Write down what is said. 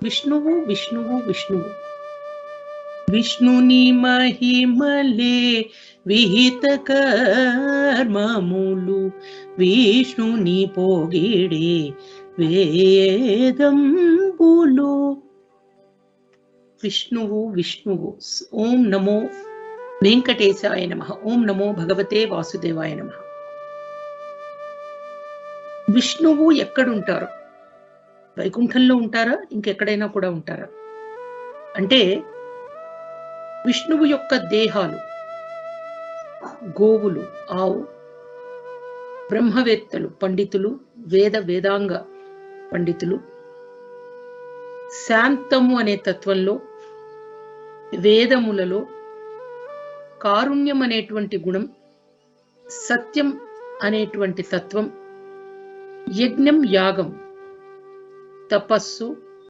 విష్ణువు విష్ణువు విష్ణువు విష్ణుని మహిమలే విహిత కర్మములు విష్ణుని పొగిడే వేదంబులు. విష్ణువు విష్ణువు. ఓం నమో వెంకటేశాయ నమః. ఓం నమో భగవతే వాసుదేవాయ నమః. విష్ణువు ఎక్కడుంటారు? వైకుంఠంలో ఉంటారా? ఇంకెక్కడైనా కూడా ఉంటారా? అంటే విష్ణువు యొక్క దేహాలు గోవులు, ఆవు, బ్రహ్మవేత్తలు, పండితులు, వేదాంగ పండితులు, శాంతము అనే తత్వంలో, వేదములలో కారుణ్యం అనేటువంటి గుణం, సత్యం అనేటువంటి తత్వం, యజ్ఞం యాగం, తపస్సు,